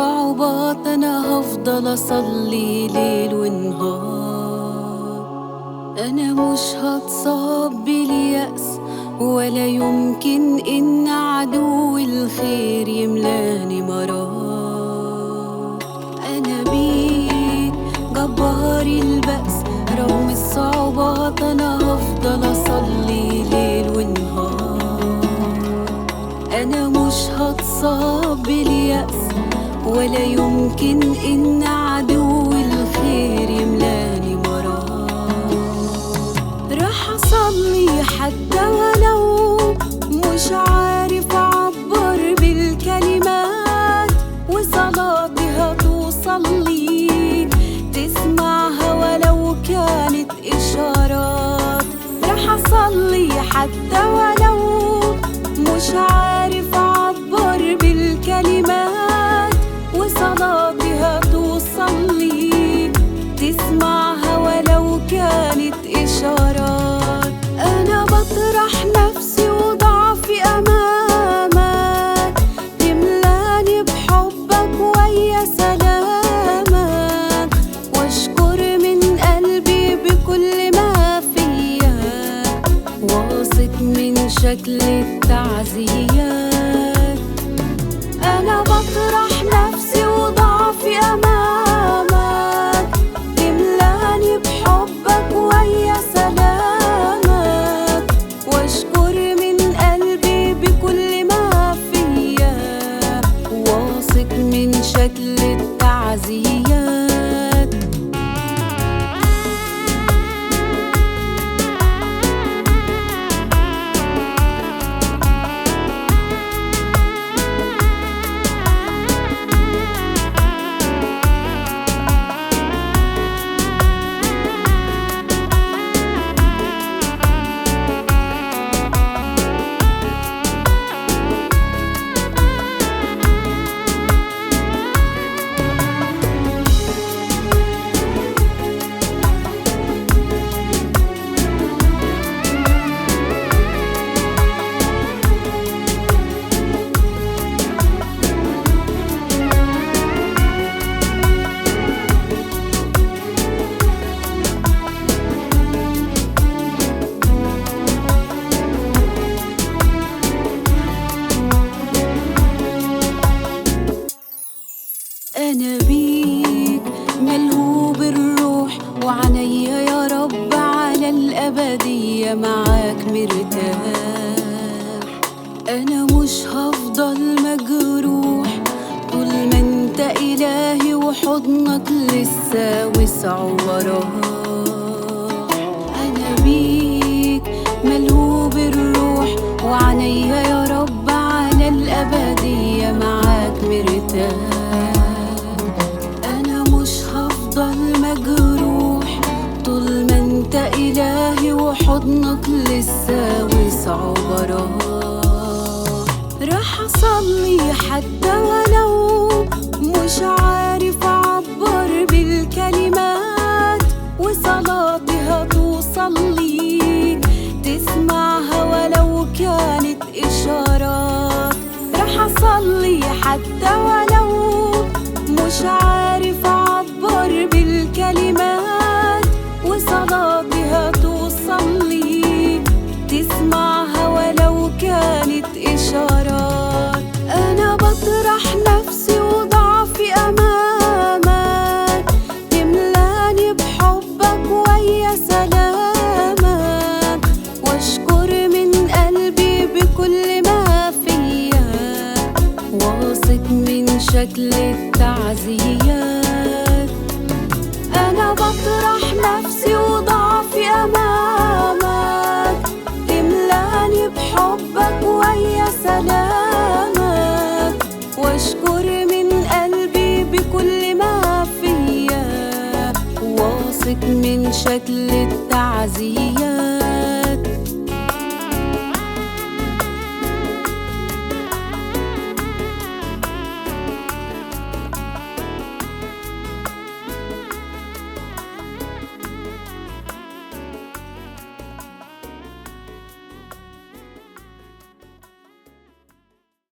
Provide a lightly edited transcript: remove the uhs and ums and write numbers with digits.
الصعوبات أنا هفضل أصلي ليل ونهار. أنا مش هتصاب باليأس ولا يمكن إن عدو الخير يملاني مرار. أنا بيك جبار البأس، رغم الصعوبات أنا هفضل أصلي ليل ونهار. أنا مش هتصاب باليأس ولا يمكن إن عدو الخير يملاني مرار. راح أصلي حتى ولو مش عارف أعبر بالكلمات، وصلاتي هتوصل ليك تسمعها ولو كانت إشارات. راح أصلي حتى ولو مش عارف أعبر بالكلمات، وصلاتي هتوصل ليك تسمعها ولو كانت إشارات. أنا بطرح نفسي وضعفي أمامك، تملاني بحبك ويا سلامك، واشكر من قلبي بكل ما فيا، واثق من شكل التعزيات. أنا بطرح نفسي وضعفي أمامك، تملاني بحبك ويا سلامك، واشكر من قلبي بكل ما فيا، واثق من شكل التعزيات. أنا بيك ملهوب الروح، وعنيا يا رب على الأبدية معاك مرتاح. أنا مش هفضل مجروح طول ما انت إلهي، وحضنك لسه وسع وراه. أنا بيك ملهوب الروح، وعنيا يا رب على الأبدية معاك مرتاح. مجروح طول ما انت إلهي، وحضنك لسه وسع وراه. راح أصلي حتى ولو مش عارف أعبر بالكلمات، وصلاتي هتوصل ليك تسمعها ولو كانت إشارات. راح أصلي حتى ولو مش عارف أعبر بالكلمات، وصلاتي هتوصل ليك تسمعها ولو كانت إشارات. أنا بطرح نفسي وضعفي أمامك، تملاني بحبك ويا سلامك، واشكر من قلبي بكل ما فيا، واثق من شكل التعزيات. أنا بطرح نفسي وضعفي أمامك، تملاني بحبك ويا سلامك، واشكر من قلبي بكل ما فيا، واثق من شكل التعزيات.